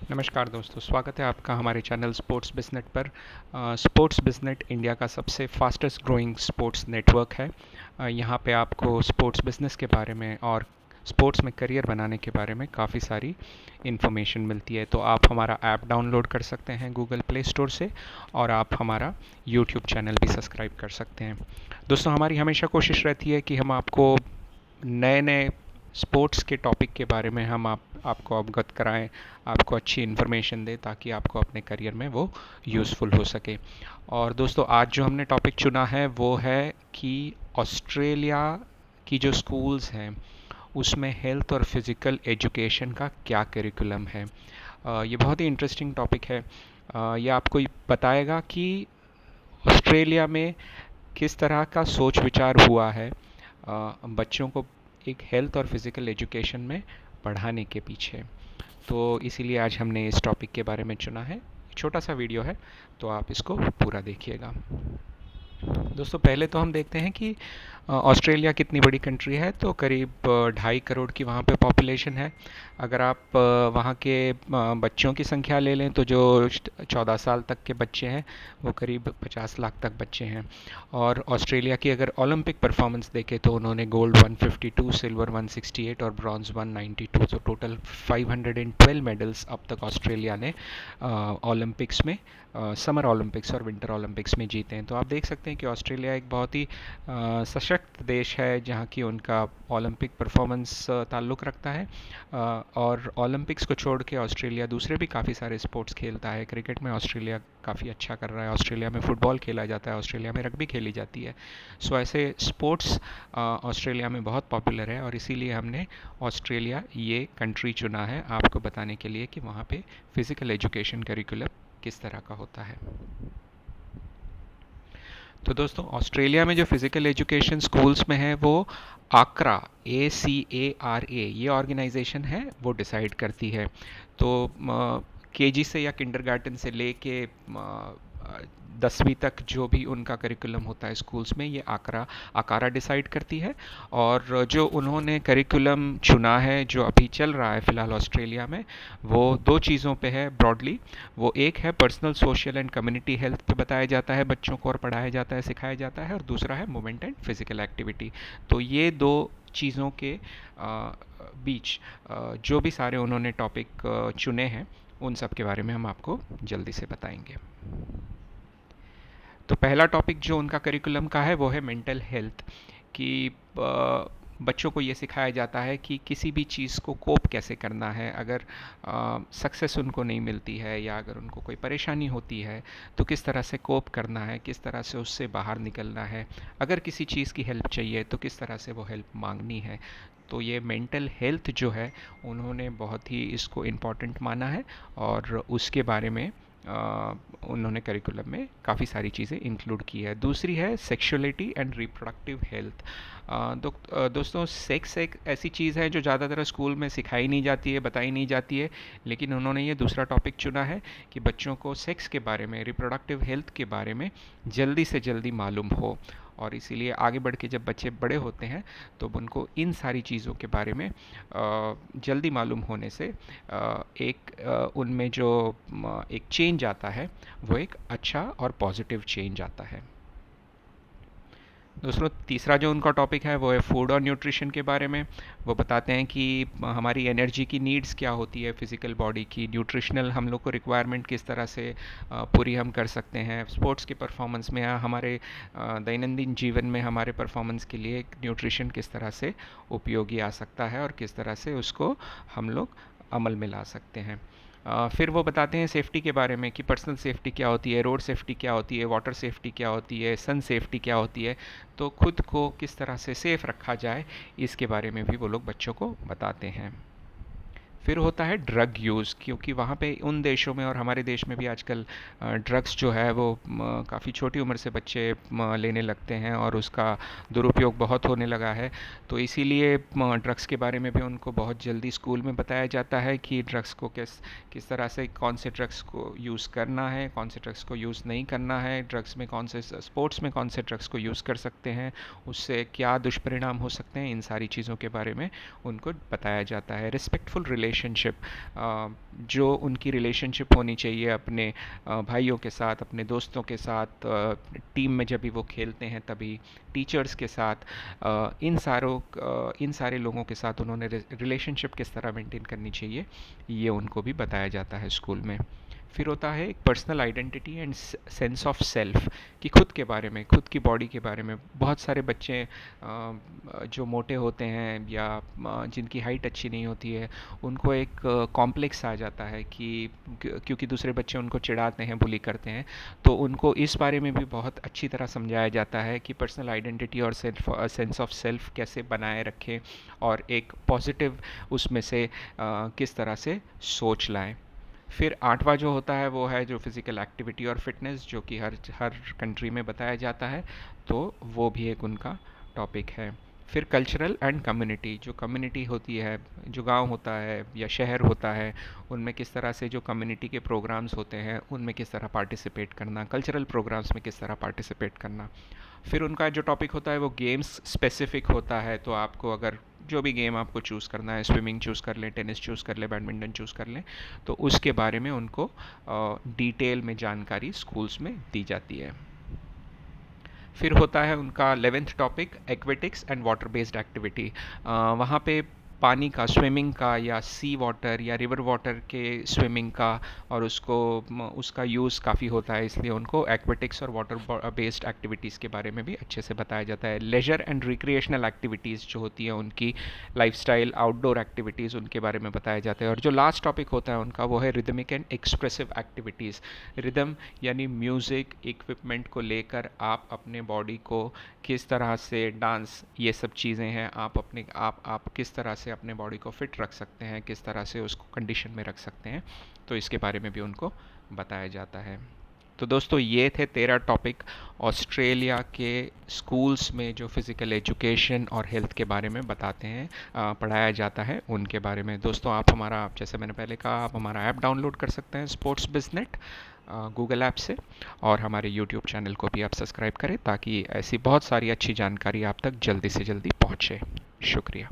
नमस्कार दोस्तों, स्वागत है आपका हमारे चैनल स्पोर्ट्स बिजनेट पर। स्पोर्ट्स बिजनेट इंडिया का सबसे फास्टेस्ट ग्रोइंग स्पोर्ट्स नेटवर्क है। यहाँ पे आपको स्पोर्ट्स बिजनेस के बारे में और स्पोर्ट्स में करियर बनाने के बारे में काफ़ी सारी इन्फॉर्मेशन मिलती है। तो आप हमारा ऐप डाउनलोड कर सकते हैं गूगल प्ले स्टोर से, और आप हमारा यूट्यूब चैनल भी सब्सक्राइब कर सकते हैं। दोस्तों, हमारी हमेशा कोशिश रहती है कि हम आपको नए नए स्पोर्ट्स के टॉपिक के बारे में हम आपको अवगत कराएं, आपको अच्छी इन्फॉर्मेशन दें, ताकि आपको अपने करियर में वो यूज़फुल हो सके। और दोस्तों, आज जो हमने टॉपिक चुना है वो है कि ऑस्ट्रेलिया की जो स्कूल्स हैं उसमें हेल्थ और फिज़िकल एजुकेशन का क्या करिकुलम है। ये बहुत ही इंटरेस्टिंग टॉपिक है। ये आपको बताएगा कि ऑस्ट्रेलिया में किस तरह का सोच विचार हुआ है बच्चों को एक हेल्थ और फिज़िकल एजुकेशन में पढ़ाने के पीछे। तो इसीलिए आज हमने इस टॉपिक के बारे में चुना है। छोटा सा वीडियो है, तो आप इसको पूरा देखिएगा। दोस्तों, पहले तो हम देखते हैं कि ऑस्ट्रेलिया कितनी बड़ी कंट्री है। तो करीब 2.5 करोड़ की वहाँ पे पॉपुलेशन है। अगर आप वहाँ के बच्चों की संख्या ले लें तो जो 14 साल तक के बच्चे हैं वो करीब 50 लाख तक बच्चे हैं। और ऑस्ट्रेलिया की अगर ओलंपिक परफॉर्मेंस देखें तो उन्होंने गोल्ड 152, सिल्वर 168 और ब्रॉन्ज 192, तो टोटल 512 मेडल्स अब तक ऑस्ट्रेलिया ने ओलंपिक्स में, समर ओलंपिक्स और विंटर ओलंपिक्स में जीते हैं। तो आप देख सकते हैं कि ऑस्ट्रेलिया एक बहुत ही सशक्त देश है जहाँ की उनका ओलंपिक परफॉर्मेंस ताल्लुक़ रखता है। और ओलंपिक्स को छोड़ के ऑस्ट्रेलिया दूसरे भी काफ़ी सारे स्पोर्ट्स खेलता है। क्रिकेट में ऑस्ट्रेलिया काफ़ी अच्छा कर रहा है, ऑस्ट्रेलिया में फ़ुटबॉल खेला जाता है, ऑस्ट्रेलिया में रग्बी खेली जाती है। सो ऐसे स्पोर्ट्स ऑस्ट्रेलिया में बहुत पॉपुलर है, और इसीलिए हमने ऑस्ट्रेलिया ये कंट्री चुना है आपको बताने के लिए कि वहाँ पे फ़िज़िकल एजुकेशन करिकुलम किस तरह का होता है। तो दोस्तों, ऑस्ट्रेलिया में जो फ़िज़िकल एजुकेशन स्कूल्स में है वो आक्रा, ACARA ये ऑर्गेनाइजेशन है वो डिसाइड करती है। तो केजी से या किंडरगार्टन से लेके 10वीं तक जो भी उनका करिकुलम होता है स्कूल्स में, ये आकारा डिसाइड करती है। और जो उन्होंने करिकुलम चुना है जो अभी चल रहा है फ़िलहाल ऑस्ट्रेलिया में, वो दो चीज़ों पे है ब्रॉडली। वो एक है personal, social and community health पे बताया जाता है बच्चों को, और पढ़ाया जाता है, सिखाया जाता है। और दूसरा है मूवमेंट एंड फिज़िकल एक्टिविटी। तो ये दो चीज़ों के बीच जो भी सारे उन्होंने टॉपिक चुने हैं उन सब के बारे में हम आपको जल्दी से बताएंगे। तो पहला टॉपिक जो उनका करिकुलम का है वो है मेंटल हेल्थ, कि बच्चों को ये सिखाया जाता है कि किसी भी चीज़ को कोप कैसे करना है। अगर सक्सेस उनको नहीं मिलती है या अगर उनको कोई परेशानी होती है तो किस तरह से कोप करना है, किस तरह से उससे बाहर निकलना है। अगर किसी चीज़ की हेल्प चाहिए तो किस तरह से वो हेल्प मांगनी है। तो ये मेंटल हेल्थ जो है उन्होंने बहुत ही इसको इम्पॉर्टेंट माना है, और उसके बारे में उन्होंने करिकुलम में काफ़ी सारी चीज़ें इंक्लूड की है। दूसरी है सेक्सुअलिटी एंड रिप्रोडक्टिव हेल्थ। दोस्तों, सेक्स एक ऐसी चीज़ है जो ज़्यादातर स्कूल में सिखाई नहीं जाती है, बताई नहीं जाती है, लेकिन उन्होंने ये दूसरा टॉपिक चुना है कि बच्चों को सेक्स के बारे में, रिप्रोडक्टिव हेल्थ के बारे में जल्दी से जल्दी मालूम हो। और इसीलिए आगे बढ़ के जब बच्चे बड़े होते हैं तो उनको इन सारी चीज़ों के बारे में जल्दी मालूम होने से उनमें जो एक चेंज आता है वो एक अच्छा और पॉजिटिव चेंज आता है। दूसरा तीसरा जो उनका टॉपिक है वो है फूड और न्यूट्रिशन के बारे में। वो बताते हैं कि हमारी एनर्जी की नीड्स क्या होती है, फिज़िकल बॉडी की न्यूट्रिशनल हम लोग को रिक्वायरमेंट किस तरह से पूरी हम कर सकते हैं स्पोर्ट्स की परफॉर्मेंस में, या हमारे दैनंदिन जीवन में हमारे परफॉर्मेंस के लिए न्यूट्रिशन किस तरह से उपयोगी आ सकता है और किस तरह से उसको हम लोग अमल में ला सकते हैं। फिर वो बताते हैं सेफ़्टी के बारे में कि पर्सनल सेफ़्टी क्या होती है, रोड सेफ़्टी क्या होती है, वाटर सेफ़्टी क्या होती है, सन सेफ़्टी क्या होती है। तो खुद को किस तरह से सेफ़ रखा जाए इसके बारे में भी वो लोग बच्चों को बताते हैं। फिर होता है ड्रग यूज़, क्योंकि वहाँ पे उन देशों में और हमारे देश में भी आजकल ड्रग्स जो है वो काफ़ी छोटी उम्र से बच्चे लेने लगते हैं और उसका दुरुपयोग बहुत होने लगा है। तो इसीलिए ड्रग्स के बारे में भी उनको बहुत जल्दी स्कूल में बताया जाता है कि ड्रग्स को किस तरह से, कौन से ड्रग्स को यूज़ करना है, कौन से ड्रग्स को यूज़ नहीं करना है, ड्रग्स में कौन से, स्पोर्ट्स में कौन से ड्रग्स को यूज़ कर सकते हैं, उससे क्या दुष्परिणाम हो सकते हैं। इन सारी चीज़ों के बारे में उनको बताया जाता है। रिस्पेक्टफुल रिलेशन रिलेशनशिप, जो उनकी रिलेशनशिप होनी चाहिए अपने भाइयों के साथ, अपने दोस्तों के साथ, टीम में जब भी वो खेलते हैं तभी, टीचर्स के साथ, इन सारे लोगों के साथ उन्होंने रिलेशनशिप किस तरह मेंटेन करनी चाहिए, ये उनको भी बताया जाता है स्कूल में। फिर होता है एक personal identity and sense of self, कि खुद के बारे में, खुद की बॉडी के बारे में। बहुत सारे बच्चे जो मोटे होते हैं या जिनकी हाइट अच्छी नहीं होती है, उनको एक कॉम्प्लेक्स आ जाता है कि क्योंकि दूसरे बच्चे उनको चिढ़ाते हैं, बुली करते हैं, तो उनको इस बारे में भी बहुत अच्छी तरह समझाया जाता है कि पर्सनल आइडेंटिटी और सेंस ऑफ सेल्फ कैसे बनाए रखें और एक पॉजिटिव उसमें से किस तरह से सोच लाएं। फिर 8वां जो होता है वो है जो फिज़िकल एक्टिविटी और फिटनेस, जो कि हर कंट्री में बताया जाता है, तो वो भी एक उनका टॉपिक है। फिर कल्चरल एंड कम्युनिटी, जो कम्युनिटी होती है, जो गांव होता है या शहर होता है, उनमें किस तरह से जो कम्युनिटी के प्रोग्राम्स होते हैं उनमें किस तरह पार्टिसिपेट करना, कल्चरल प्रोग्राम्स में किस तरह पार्टिसिपेट करना। फिर उनका जो टॉपिक होता है वो गेम्स स्पेसिफिक होता है, तो आपको अगर जो भी गेम आपको चूज़ करना है, स्विमिंग चूज़ कर लें, टेनिस चूज़ कर लें, बैडमिंटन चूज़ कर लें, तो उसके बारे में उनको डिटेल में जानकारी स्कूल्स में दी जाती है। फिर होता है उनका 11th topic aquatics and water based activity. वहाँ पे पानी का, स्विमिंग का, या सी वाटर या रिवर वाटर के स्विमिंग का, और उसका यूज़ काफ़ी होता है, इसलिए उनको एक्वेटिक्स और वाटर बेस्ड एक्टिविटीज़ के बारे में भी अच्छे से बताया जाता है। लेजर एंड रिक्रिएशनल एक्टिविटीज़ जो होती हैं उनकी, लाइफस्टाइल आउटडोर एक्टिविटीज़, उनके बारे में बताया जाता है। और जो लास्ट टॉपिक होता है उनका वो है rhythmic and expressive activities. Rhythm यानी म्यूज़िक इक्विपमेंट को लेकर आप अपने बॉडी को किस तरह से, डांस, ये सब चीज़ें हैं, आप किस तरह से अपने बॉडी को फिट रख सकते हैं, किस तरह से उसको कंडीशन में रख सकते हैं, तो इसके बारे में भी उनको बताया जाता है। तो दोस्तों ये थे 13 टॉपिक ऑस्ट्रेलिया के स्कूल्स में जो फ़िज़िकल एजुकेशन और हेल्थ के बारे में बताते हैं, पढ़ाया जाता है, उनके बारे में। दोस्तों आप हमारा, जैसे मैंने पहले कहा, आप हमारा ऐप डाउनलोड कर सकते हैं स्पोर्ट्स बिजनेट गूगल ऐप से, और हमारे यूट्यूब चैनल को भी आप सब्सक्राइब करें ताकि ऐसी बहुत सारी अच्छी जानकारी आप तक जल्दी से जल्दी पहुँचे। शुक्रिया।